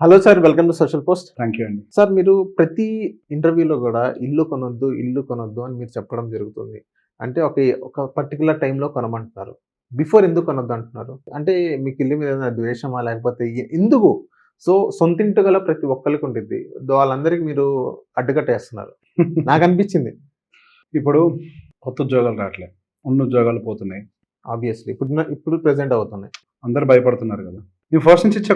Hello sir, welcome to social post. Thank you అండి. Sir, మీరు ప్రతి ఇంటర్వ్యూలో కూడా ఇల్లు కొనొద్దు అని మీరు చెప్పడం జరుగుతుంది. అంటే ఒక పర్టిక్యులర్ టైంలో కొనమంటున్నారు. బిఫోర్ ఎందుకు కొనొద్దు అంటున్నారు? అంటే మీకు ఇల్లు మీద ఏదైనా ద్వేషమా? లేకపోతే ఎందుకు? సో, సొంతింటి గల ప్రతి ఒక్కళ్ళకి ఉండిద్ది. వాళ్ళందరికీ మీరు అడ్డుకట్టేస్తున్నారు. నాకు అనిపించింది. ఇప్పుడు కొత్త ఉద్యోగాలు రావట్లేదు, ఉన్న ఉద్యోగాలు పోతున్నాయి. ఆబ్వియస్లీ ఇప్పుడు ప్రెజెంట్ అవుతున్నాయి. అందరు భయపడుతున్నారు కదా. నేను ఫస్ట్ నుంచి ఇచ్చే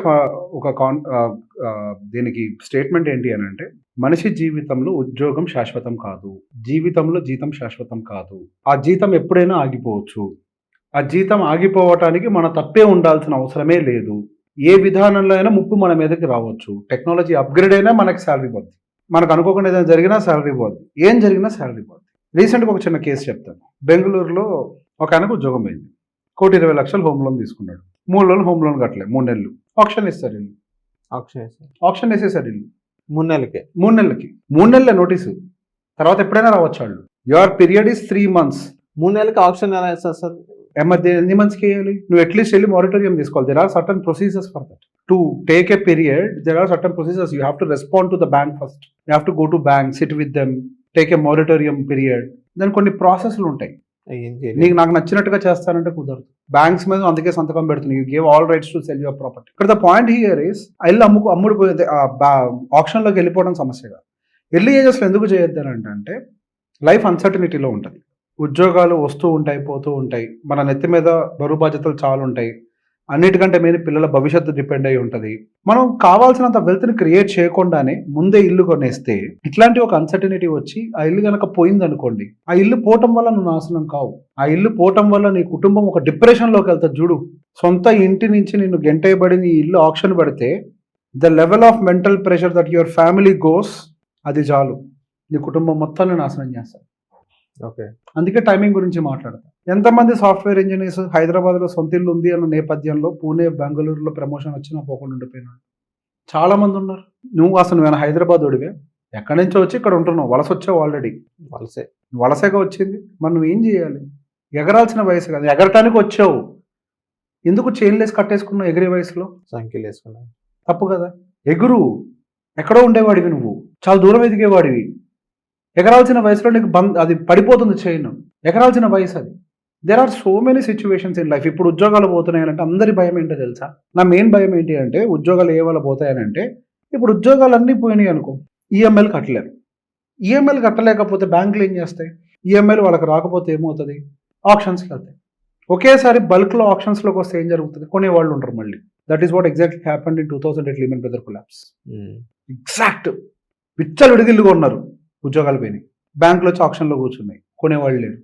దీనికి స్టేట్మెంట్ ఏంటి అని అంటే, మనిషి జీవితంలో ఉద్యోగం శాశ్వతం కాదు, జీవితంలో జీతం శాశ్వతం కాదు. ఆ జీతం ఎప్పుడైనా ఆగిపోవచ్చు. ఆ జీతం ఆగిపోవటానికి మన తప్పే ఉండాల్సిన అవసరమే లేదు. ఏ విధానంలో అయినా ముప్పు మన మీదకి రావచ్చు. టెక్నాలజీ అప్గ్రేడ్ అయినా మనకి శాలరీ పోద్ది, మనకు అనుకోకుండా ఏదైనా జరిగినా శాలరీ పోద్ది, ఏం జరిగినా శాలరీ పోద్ది. రీసెంట్గా ఒక చిన్న కేసు చెప్తాను. బెంగళూరులో ఒక ఆయనకు ఉద్యోగం పోయింది. 1,20,00,000 హోమ్ లోన్ తీసుకున్నాడు. 3 నెలలు హోమ్ లోన్ కట్టలేదు. 3 నెలలు ఆప్షన్ ఇస్తారు ఇల్లు. ఆప్షన్ వేసేసారు ఇల్లు 3 నెలలకే. 3 నెలలకి 3 నెలల నోటీసు. తర్వాత ఎప్పుడైనా రావచ్చు వాళ్ళు. Your period is 3 months. 3 నెలలకి ఆప్షన్ ఎలా ఇస్తారు సార్? ఎన్ని మంత్స్కి వేయాలి? నువ్వు అట్లీస్ట్ వెళ్ళి మారిటోరియం తీసుకోవాలి. There are certain procedures for that. To take a period there are certain procedures. You have to respond to the bank first. You have to go to bank, sit with them, take a moratorium period. దాని కొన్ని ప్రాసెస్లు ఉంటాయి. నాకు నచ్చినట్టుగా చేస్తానంటే కుదరదు. Banks మీద అందుకే సంతకం పెడుతున్నాయి. You give all rights to cell your property. ఇక్కడ ద పాయింట్ హియర్ ఇస్, ఇల్లు అమ్ముడు పోయింది, ఆప్షన్లోకి వెళ్ళిపోవడం సమస్యగా. ఎర్లీ ఏజెస్లో ఎందుకు చేయొద్దని అంటే, లైఫ్ అన్సర్టనిటీలో ఉంటుంది. ఉద్యోగాలు వస్తూ ఉంటాయి, పోతూ ఉంటాయి. మన నెత్తి మీద బరువు బాధ్యతలు చాలా ఉంటాయి. అన్నిటికంటే మెయిన్ పిల్లల భవిష్యత్తు డిపెండ్ అయి ఉంటుంది. మనం కావాల్సినంత వెల్త్ని క్రియేట్ చేయకుండానే ముందే ఇల్లు కొనేస్తే ఇట్లాంటి ఒక అన్సర్టనిటీ వచ్చి ఆ ఇల్లు కనుక పోయింది అనుకోండి, ఆ ఇల్లు పోవటం వల్ల నువ్వు నాశనం కావు. ఆ ఇల్లు పోవటం వల్ల నీ కుటుంబం ఒక డిప్రెషన్లోకి వెళ్తుంది. చూడు, సొంత ఇంటి నుంచి నిన్ను గెంటేయబడి నీ ఇల్లు ఆప్షన్ పడితే the level of mental pressure that your family goes, అది చాలు నీ కుటుంబం మొత్తాన్ని నాశనం చేస్తారు. ఓకే, అందుకే టైమింగ్ గురించి మాట్లాడతాం. ఎంతమంది సాఫ్ట్వేర్ ఇంజనీర్స్ హైదరాబాద్లో సొంత ఇల్లు ఉంది అన్న నేపథ్యంలో పూణే, బెంగళూరులో ప్రమోషన్ వచ్చినా పోకుండా ఉండిపోయినాడు. చాలా మంది ఉన్నారు. నువ్వు హైదరాబాద్ ఓడివే, ఎక్కడి నుంచో వచ్చి ఇక్కడ ఉంటున్నావు. వలస వచ్చావు ఆల్రెడీ. వలసగా వచ్చింది. మరి నువ్వు ఏం చేయాలి? ఎగరాల్సిన వయసు కాదు, ఎగరటానికి వచ్చావు. ఎందుకు చైన్లేసి కట్టేసుకున్నావు? ఎగిరే వయసులో సంఖ్యలు వేసుకున్నావు, తప్పు కదా. ఎగురు. ఎక్కడో ఉండేవాడివి నువ్వు, చాలా దూరం ఎదిగేవాడివి. ఎగరాల్సిన వయసులో నీకు అది పడిపోతుంది చైన్. ఎగరాల్సిన వయసు అది. There are so many situations in life. ఇప్పుడు ఉద్యోగాలు పోతున్నాయనంటే అందరి భయం ఏంటో తెలుసా? నా మెయిన్ భయం ఏంటి అంటే, ఉద్యోగాలు ఏ వల్ల పోతాయనంటే, ఇప్పుడు ఉద్యోగాలు అన్నీ పోయినాయి అనుకో, ఈఎంఐలు కట్టలేరు. ఈఎంఐలు కట్టలేకపోతే బ్యాంకులు ఏం చేస్తాయి? ఈఎంఐలు వాళ్ళకి రాకపోతే ఏమవుతుంది? ఆప్షన్స్కి వెళ్తాయి. ఒకేసారి బల్క్లో ఆప్షన్స్లోకి వస్తే ఏం జరుగుతుంది? కొనేవాళ్ళు ఉంటారు మళ్ళీ. That is what exactly happened in 2008 Lehman brother collapse. Exact విచ్చలు విడిగిల్లుగా ఉన్నారు. ఉద్యోగాలు పోయినాయి, బ్యాంకులో వచ్చి ఆప్షన్లో కూర్చున్నాయి, కొనేవాళ్ళు లేరు.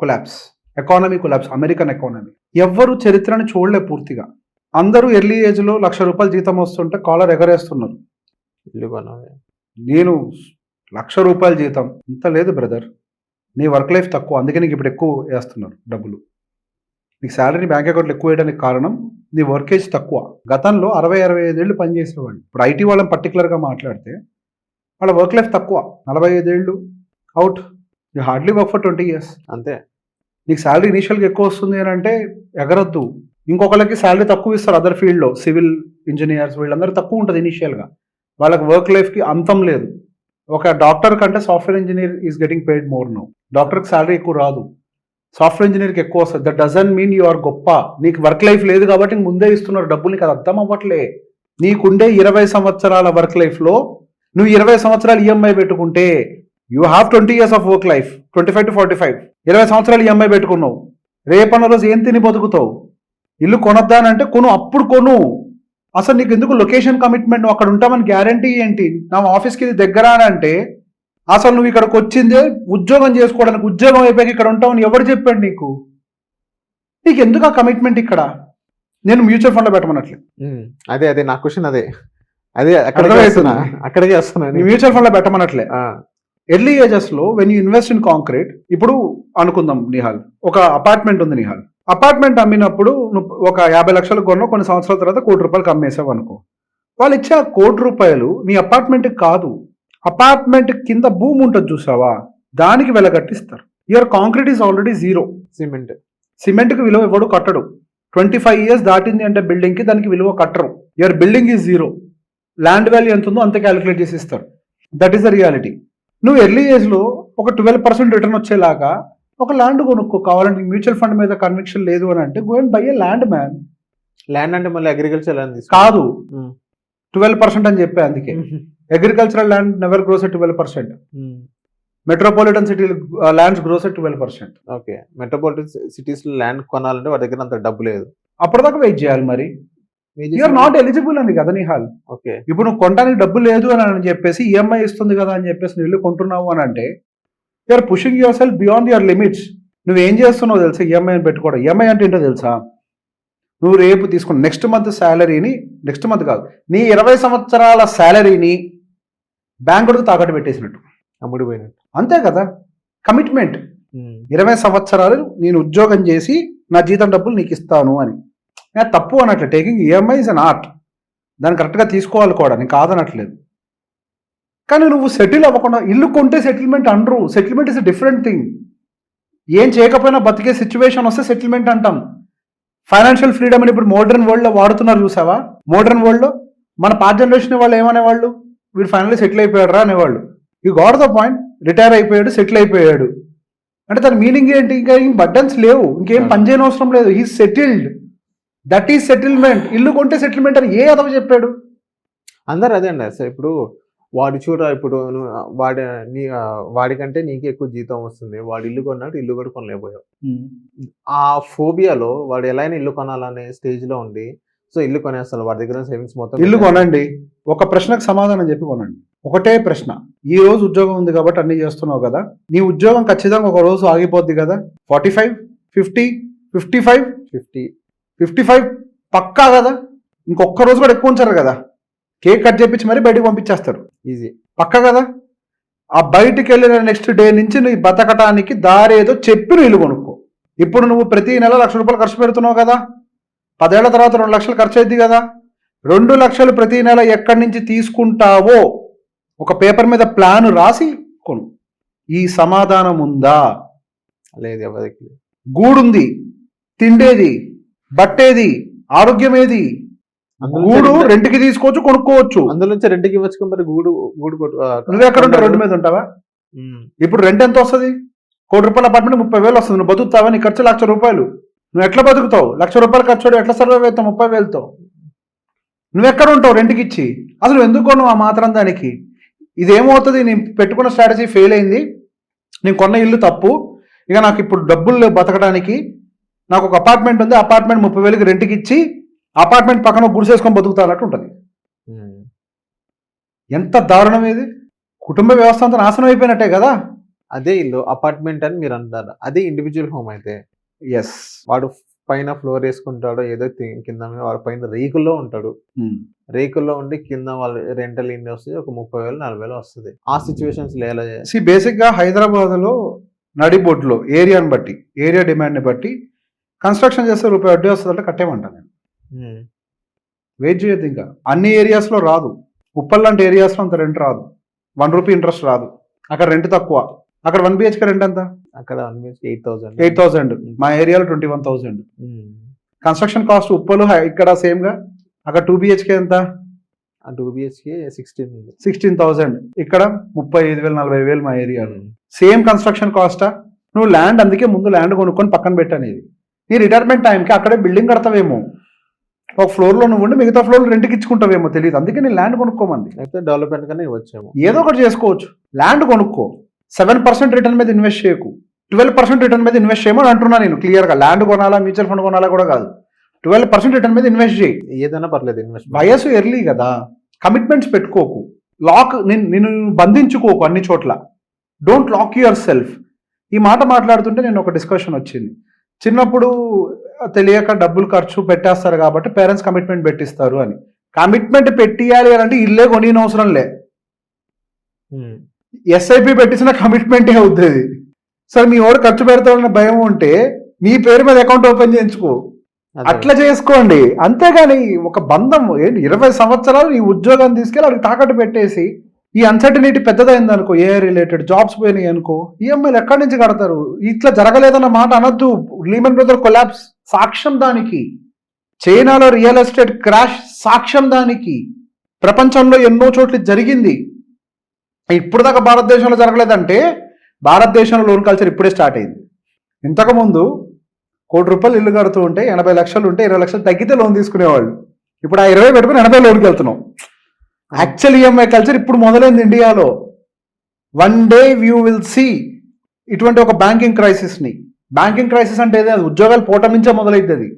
Collapse, economy collapse, American economy. ఎవ్వరు చరిత్రను చూడలే పూర్తిగా. అందరూ ఎర్లీ ఏజ్లో ₹1,00,000 జీతం వస్తుంటే కాలర్ ఎగరేస్తున్నారు. నేను ₹1,00,000 జీతం, ఇంత లేదు బ్రదర్, నీ వర్క్ లైఫ్ తక్కువ, అందుకే నీకు ఇప్పుడు ఎక్కువ వేస్తున్నారు డబ్బులు. నీకు శాలరీని బ్యాంక్ అకౌంట్లో ఎక్కువ వేయడానికి కారణం నీ వర్కేజ్ తక్కువ. గతంలో 60-65 ఏళ్ళు పనిచేసేవాళ్ళు. ఇప్పుడు ఐటీ వాళ్ళని పర్టికులర్గా మాట్లాడితే వాళ్ళ వర్క్ లైఫ్ తక్కువ. 45 ఏళ్ళు out. You hardly work for 20 years అంతే. నీకు శాలరీ ఇనీషియల్గా ఎక్కువ వస్తుంది అని అంటే ఎగరొద్దు. ఇంకొకరికి శాలరీ తక్కువ ఇస్తారు అదర్ ఫీల్డ్లో, సివిల్ ఇంజనీర్స్, వీళ్ళందరూ తక్కువ ఉంటుంది ఇనీషియల్గా. వాళ్ళకి వర్క్ లైఫ్కి అంతం లేదు. ఒక డాక్టర్ కంటే software engineer is getting paid more no. డాక్టర్కి శాలరీ ఎక్కువ రాదు, సాఫ్ట్వేర్ ఇంజనీర్కి ఎక్కువ వస్తుంది. That doesn't mean you are గొప్ప. నీకు వర్క్ లైఫ్ లేదు కాబట్టి ముందే ఇస్తున్నారు డబ్బులు. నీకు అది అర్థం అవ్వట్లే. నీకుండే 20 సంవత్సరాల వర్క్ లైఫ్లో నువ్వు 20 సంవత్సరాలు ఈఎంఐ పెట్టుకుంటే, you have 20 years of work life, 25 to 45. 20 సంవత్సరాలు ఈఎంఐ పెట్టుకున్నావు. రేపన్న రోజు ఏం తిని బతుకుతావు? ఇల్లు కొనొద్దానంటే కొను, అప్పుడు కొను. అసలు నీకు ఎందుకు లొకేషన్ కమిట్మెంట్? నువ్వు అక్కడ ఉంటామని గ్యారంటీ ఏంటి? నా ఆఫీస్కి ఇది దగ్గర అని అంటే, అసలు నువ్వు ఇక్కడికి వచ్చిందే ఉద్యోగం చేసుకోవడానికి. ఉద్యోగం అయిపోయాక ఇక్కడ ఉంటామని ఎవరు చెప్పాడు నీకు? నీకు ఎందుకు ఆ కమిట్మెంట్? ఇక్కడ నేను మ్యూచువల్ ఫండ్లో పెట్టమన్నట్లేదు. అదే నా క్వశ్చన్. అదే అక్కడికే వస్తున్నాను. మ్యూచువల్ ఫండ్లో పెట్టమన్నట్లే. ఎర్లీ ఏజెస్లో when you invest in concrete, ఇప్పుడు అనుకుందాం నిహాల్, ఒక అపార్ట్మెంట్ ఉంది నిహాల్. అపార్ట్మెంట్ అమ్మినప్పుడు నువ్వు ఒక 50 లక్షలకు కొన్నావు, కొన్ని సంవత్సరాల తర్వాత ₹1,00,00,000 అమ్మేసావు అనుకో. వాళ్ళు ఇచ్చే ₹1,00,00,000 నీ అపార్ట్మెంట్కి కాదు, అపార్ట్మెంట్ కింద భూమి ఉంటుంది చూసావా, దానికి వెలగట్టిస్తారు. Your concrete is already zero. సిమెంట్కి విలువ ఎవడు కట్టడు. 25 years దాటింది అంటే బిల్డింగ్కి, దానికి విలువ కట్టరు. Your building is zero, land value ఎంత ఉందో అంతే క్యాలిక్యులేట్ చేసి ఇస్తారు. That is the reality. నువ్వు ఎర్లీ ఏజ్లో ఒక 12% రిటర్న్ వచ్చేలాగా ఒక ల్యాండ్ కొనుక్కో. కావాలంటే మ్యూచువల్ ఫండ్ మీద కన్విక్షన్ లేదు అని అంటే go and by A land man. Land అంటే మళ్ళీ అగ్రికల్చర్ ల్యాండ్ కాదు, 12% అని చెప్పే, అందుకే agricultural land never gross at 12%. Metropolitan city lands gross at 12%. Okay, metropolitan cities లో ల్యాండ్ కొనాలంటే వాడి దగ్గర అంత డబ్బు లేదు. అప్పటిదాకా వెయిట్ చేయాలి. మరి యూఆర్ నాట్ ఎలిజిబుల్ అని కదా నిహాల్. ఓకే, ఇప్పుడు నువ్వు కొనడానికి డబ్బు లేదు అని చెప్పేసి ఈఎంఐ ఇస్తుంది కదా అని చెప్పేసి నువ్వు ఇల్లు కొంటున్నావు అని అంటే you're pushing yourself beyond your limits. నువ్వు ఏం చేస్తున్నావు తెలుసా? ఈఎంఐ అని పెట్టుకోవడం. ఈఎంఐ అంటే ఏంటో తెలుసా? నువ్వు రేపు తీసుకున్న నెక్స్ట్ మంత్ శాలరీని, నెక్స్ట్ మంత్ కాదు, నీ 20 సంవత్సరాల శాలరీని బ్యాంకుడికి తాకట్టు పెట్టేసినట్టు, అమ్ముడిపోయినట్టు. అంతే కదా కమిట్మెంట్. 20 సంవత్సరాలు నేను ఉద్యోగం చేసి నా జీతం డబ్బులు నీకు ఇస్తాను అని. నేను తప్పు అనట్లే. Taking EMI is an art, దాన్ని కరెక్ట్గా తీసుకోవాలి కూడా, నేను కాదనట్లేదు. కానీ నువ్వు సెటిల్ అవ్వకుండా ఇల్లు కొంటే సెటిల్మెంట్ అనరు. Settlement is a different thing. ఏం చేయకపోయినా బతికే సిచ్యువేషన్ వస్తే సెటిల్మెంట్ అంటాం. ఫైనాన్షియల్ ఫ్రీడమ్ అని ఇప్పుడు మోడర్న్ వరల్డ్లో వాడుతున్నారు చూసావా? మోడర్న్ వరల్డ్లో మన పాత జనరేషన్ వాళ్ళు ఏమనేవాళ్ళు? వీడు ఫైనల్లీ సెటిల్ అయిపోయాడు రా అనేవాళ్ళు. You got the point. Retire అయిపోయాడు, సెటిల్ అయిపోయాడు అంటే దాని మీనింగ్ ఏంటి? ఇంకా ఏం బర్డన్స్ లేవు, ఇంకేం పని చేయని అవసరం లేదు. He settled. That is settlement. ఇల్లు కొంటే సెటిల్మెంట్ అని ఏ అదవ చెప్పాడు? అందరు అదే అండి. అసలు ఇప్పుడు వాడు చూడ, ఇప్పుడు వాడికంటే నీకు ఎక్కువ జీతం వస్తుంది, వాడు ఇల్లు కొన్నాడు, ఇల్లు కూడా కొనలేకపోయావు. ఆ ఫోబియాలో వాడు ఎలా అయినా ఇల్లు కొనాలనే స్టేజ్ లో ఉండి సో ఇల్లు కొనేస్తాను. వాడి దగ్గర సేవింగ్స్ మొత్తం ఇల్లు కొనండి. ఒక ప్రశ్నకు సమాధానం చెప్పి కొనండి. ఒకటే ప్రశ్న, ఈ రోజు ఉద్యోగం ఉంది కాబట్టి అన్ని చేస్తున్నావు కదా, నీ ఉద్యోగం ఖచ్చితంగా ఒక రోజు ఆగిపోద్ది కదా. 45, 50, 55, 55 పక్కా కదా. ఇంకొక రోజు కూడా ఎక్కువ ఉంచారు కదా. కేక్ కట్ చేపించి మరీ బయటకు పంపించేస్తారు. ఈజీ పక్కా కదా. ఆ బయటికి వెళ్ళిన నెక్స్ట్ డే నుంచి నువ్వు బతకటానికి దారేదో చెప్పి నువ్వు ఇల్లు కొనుక్కో. ఇప్పుడు నువ్వు ప్రతి నెల ₹1,00,000 ఖర్చు పెడుతున్నావు కదా, 10 ఏళ్ల తర్వాత 2 లక్షలు ఖర్చు అయింది కదా. 2 లక్షలు ప్రతి నెల ఎక్కడి నుంచి తీసుకుంటావో ఒక పేపర్ మీద ప్లాన్ రాసి కొను. ఈ సమాధానం ఉందా? లేదు, ఎవరికి గూడుంది, తిండేది, బట్టేది, ఆరోగ్యమేది. గూడు రెంట్కి తీసుకోవచ్చు, కొనుక్కోవచ్చు. అందులో నుంచి రెంట్కి ఇవ్వచ్చు. మరి గూడు నువ్వు ఎక్కడ ఉంటావు? రోడ్డు మీద ఉంటావా? ఇప్పుడు రెంట్ ఎంత వస్తుంది? ₹1,00,000 అపార్ట్మెంట్ 30,000 వస్తుంది. నువ్వు బతుకుతావా? నీ ఖర్చు ₹1,00,000. నువ్వు ఎట్లా బతుకుతావు? ₹1,00,000 ఖర్చు ఎట్లా సర్వైవ్ అవుతావు 30,000తో? నువ్వు ఎక్కడ ఉంటావు రెంట్కి ఇచ్చి? అసలు ఎందుకో నువ్వు ఆ మాత్రం దానికి? ఇదేమవుతుంది? నేను పెట్టుకున్న స్ట్రాటజీ ఫెయిల్ అయింది, నేను కొన్న ఇల్లు తప్పు, ఇక నాకు ఇప్పుడు డబ్బులు లేవు బతకడానికి, నాకు ఒక అపార్ట్మెంట్ ఉంది, అపార్ట్మెంట్ 30,000కి రెంట్కి ఇచ్చి అపార్ట్మెంట్ పక్కన గుడిసేసుకొని బతుకుతా అన్నట్టు ఉంటుంది. ఎంత దారుణం ఇది! కుటుంబ వ్యవస్థ అంతా నాశనం అయిపోయినట్టే కదా. అదే ఇల్లు అపార్ట్మెంట్ అని మీరు అంటారు. అదే ఇండివిజువల్ హోమ్ అయితే ఎస్, వాడు పైన ఫ్లోర్ వేసుకుంటాడో ఏదో కింద వాడు పైన రేకుల్లో ఉంటాడు. రేకుల్లో ఉండి కింద వాళ్ళు రెంటల్ ఇండి వస్తుంది, ఒక 30,000 40,000 వస్తుంది. ఆ సిచ్యువేషన్స్ ఎలా? బేసిక్ గా హైదరాబాద్ లో నడిబొడ్లో ఏరియాని బట్టి, ఏరియా డిమాండ్ ని బట్టి కన్స్ట్రక్షన్ చేస్తే రూపాయి వడ్డీ వస్తుంది అంటే కట్టేమంటా నేను. వెయిట్ చేయొద్దు. ఇంకా అన్ని ఏరియాస్ లో రాదు. ఉప్పల్ లాంటి ఏరియాస్ లో అంత రెంట్ రాదు, ₹1 ఇంట్రెస్ట్ రాదు. అక్కడ రెంట్ తక్కువ. అక్కడ 1 BHK రెంట్ ఎంత? అక్కడ 8,000. 8,000. మా ఏరియాలో 21,000. కన్స్ట్రక్షన్ కాస్ట్ ఉప్పలు ఇక్కడ సేమ్ గా. అక్కడ 2 BHK ఎంత? 2 BHK 16,000. ఇక్కడ 35,000 40,000 మా ఏరియాలో. సేమ్ కన్స్ట్రక్షన్ కాస్టా? నువ్వు ల్యాండ్, అందుకే ముందు ల్యాండ్ కొనుక్కొని పక్కన పెట్టనేది. నీ రిటైర్మెంట్ టైంకి అక్కడే బిల్డింగ్ కడతావేమో, ఒక ఫ్లోర్లో నువ్వు ఉండి మిగతా ఫ్లోర్ రెంట్కి ఇచ్చుకుంటావేమో తెలియదు. అందుకే నేను ల్యాండ్ కొనుక్కోమంది. అయితే డెవలప్మెంట్ కన్నా ఇవ్వచ్చేమో, ఏదో ఒకటి చేసుకోవచ్చు. ల్యాండ్ కొనుక్కో. 7% రిటర్న్ మీద ఇన్వెస్ట్ చేయకు, 12% రిటర్న్ మీద ఇన్వెస్ట్ చేయమని అంటున్నా నేను క్లియర్గా. ల్యాండ్ కొనాలా, మ్యూచువల్ ఫండ్ కొనాలా కూడా కాదు, 12% రిటర్న్ మీద ఇన్వెస్ట్ చేయి. ఏదైనా పర్లేదు ఇన్వెస్ట్. వయసు ఎర్లీ కదా, కమిట్మెంట్స్ పెట్టుకోకు, నిన్ను బంధించుకోకు అన్ని చోట్ల. Don't lock your yourself మాట మాట్లాడుతుంటే నేను ఒక డిస్కషన్ వచ్చింది. చిన్నప్పుడు తెలియక డబ్బులు ఖర్చు పెట్టేస్తారు కాబట్టి పేరెంట్స్ కమిట్మెంట్ పెట్టిస్తారు అని. కమిట్మెంట్ పెట్టియాలి అని అంటే ఇల్లే కొనిన అవసరం లే, SIP పెట్టించిన కమిట్మెంటే అవుతుంది. సరే మీ వాడు ఖర్చు పెడతాడన్న భయం ఉంటే మీ పేరు మీద అకౌంట్ ఓపెన్ చేయించుకో, అట్లా చేసుకోండి. అంతేగాని ఒక బంధం ఏంటి 20 సంవత్సరాలు ఈ ఉద్యోగాన్ని తీసుకెళ్ళి అడిగి తాకట్టు పెట్టేసి ఈ అన్సర్టనిటీ పెద్దదైంది అనుకో, ఏఐ రిలేటెడ్ జాబ్స్ పోయినాయి అనుకో, ఈఎంఐలు ఎక్కడి నుంచి కడతారు? ఇట్లా జరగలేదన్న మాట అనొద్దు. లీమన్ బ్రదర్ కొలాప్స్ సాక్ష్యం దానికి. చైనాలో రియల్ ఎస్టేట్ క్రాష్ సాక్ష్యం దానికి. ప్రపంచంలో ఎన్నో చోట్ల జరిగింది. ఇప్పుడు దాకా భారతదేశంలో జరగలేదంటే భారతదేశంలో లోన్ కల్చర్ ఇప్పుడే స్టార్ట్ అయింది. ఇంతకుముందు ₹1,00,00,000 ఇల్లు కడుతూ ఉంటే 80 లక్షలు ఉంటే 20 లక్షలు తగ్గితే లోన్ తీసుకునేవాళ్ళు. ఇప్పుడు ఆ 20 పెట్టుకుని 80 లోన్కి వెళ్తున్నాం. యాక్చువల్ ఈఎంఐ కల్చర్ ఇప్పుడు మొదలైంది ఇండియాలో. One day you will see ఇటువంటి ఒక బ్యాంకింగ్ క్రైసిస్ని. బ్యాంకింగ్ క్రైసిస్ అంటే అది ఉద్యోగాలు పోవటం నుంచే మొదలైంది. అది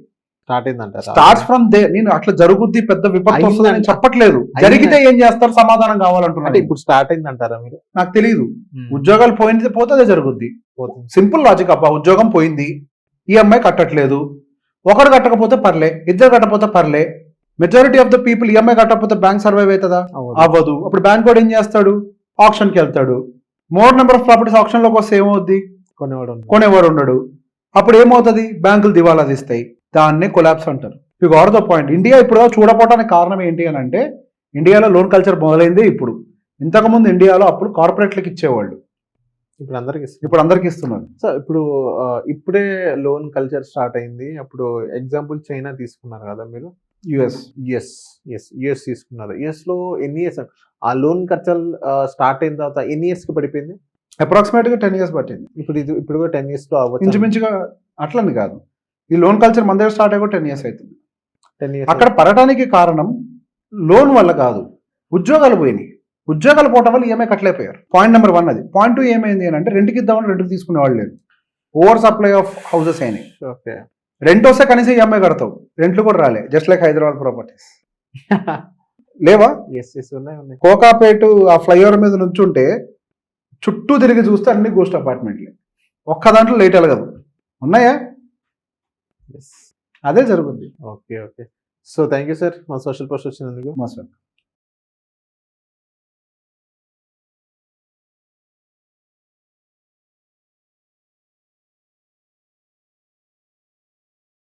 స్టార్ట్ అయిందంటారా? Starts from there. నేను అట్లా జరుగుద్ది, పెద్ద విపత్తు వస్తుందని నేను చెప్పట్లేదు. జరిగితే ఏం చేస్తారు, సమాధానం అంటే కావాలంటున్నాను. ఇప్పుడు స్టార్ట్ అయిందంటారా మీరు? నాకు తెలియదు. ఉద్యోగాలు పోయింది పోతే అదే జరుగుద్ది. పోతుంది. సింపుల్ లాజిక్ అబ్బా. ఉద్యోగం పోయింది, ఈఎంఐ కట్టట్లేదు. ఒకరు కట్టకపోతే పర్లే, ఇద్దరు కట్టకపోతే పర్లే. Majority of the people EMI కట్టకపోతే బ్యాంక్ సర్వైవ్ అవుతుందా? అవ్వదు. అవ్వదు. అప్పుడు బ్యాంక్ కూడా ఏం చేస్తాడు, ఆప్షన్కి వెళ్తాడు. మోర్ నెంబర్ ఆఫ్ ప్రాపర్టీస్ ఆప్షన్లోకి వస్తే ఏమవుద్ది, కొనేవాడు ఉన్నాడు. కొనేవాడు ఉండడు. అప్పుడు ఏమవుతుంది, బ్యాంకులు దివాలా తీస్తాయి. దాన్నే కొలాప్స్ అంటారు. You got the point. India ఇప్పుడు చూడపోవడానికి కారణం ఏంటి అని అంటే, ఇండియాలో లోన్ కల్చర్ మొదలైందే ఇప్పుడు. ఇంతకుముందు ఇండియాలో అప్పుడు కార్పొరేట్లకు ఇచ్చేవాళ్ళు, ఇప్పుడు అందరికి ఇప్పుడు అందరికి ఇస్తున్నారు. సో ఇప్పుడు ఇప్పుడే లోన్ కల్చర్ స్టార్ట్ అయింది. అప్పుడు ఎగ్జాంపుల్ చైనా తీసుకున్నారు కదా మీరు. యుఎస్ యుఎస్ తీసుకున్నారు. యుఎస్ లో ఎన్ని ఇయర్స్ ఆ లోన్ కల్చర్ స్టార్ట్ అయిన తర్వాత ఎన్ని ఇయర్స్ కి పడిపోయింది? అప్రాక్సిమేట్గా 10 years పట్టింది. ఇప్పుడు కూడా 10 years లో అవ్వచ్చు. ఇంచుమించుగా అట్లని కాదు. ఈ లోన్ కల్చర్ మన దగ్గర స్టార్ట్ అయ్యి 10 years అవుతుంది. 10 years అక్కడ పడటానికి కారణం లోన్ వల్ల కాదు, ఉద్యోగాలు పోయినాయి. ఉద్యోగాలు పోవటం వల్ల ఈఎంఐ కట్టలేకపోయారు. పాయింట్ నెంబర్ 1 అది. పాయింట్ 2 ఏమైంది అని అంటే, రెంట్కి ఇద్దామని రెంట్కి తీసుకునే వాళ్ళు లేదు. ఓవర్ సప్లై ఆఫ్ హౌసెస్ అయినాయి. ఓకే. రెంట్ వస్తే కనీసం ఈఎంఐ కడతావు, రెంట్లు కూడా రాలే. జస్ట్ లైక్ హైదరాబాద్ ప్రాపర్టీస్ లేవా? ఉన్నాయి. కోకాపేట ఆ ఫ్లైఓవర్ మీద నుంచుంటే చుట్టూ తిరిగి చూస్తే అన్ని గోస్ట్ అపార్ట్మెంట్లే. ఒక్క దాంట్లో లైట్ వెలగదు. ఉన్నాయా? అదే జరుగుద్ది. Okay. So thank you sir, మా సోషల్ పోస్ట్ వచ్చినందుకు. మోసం.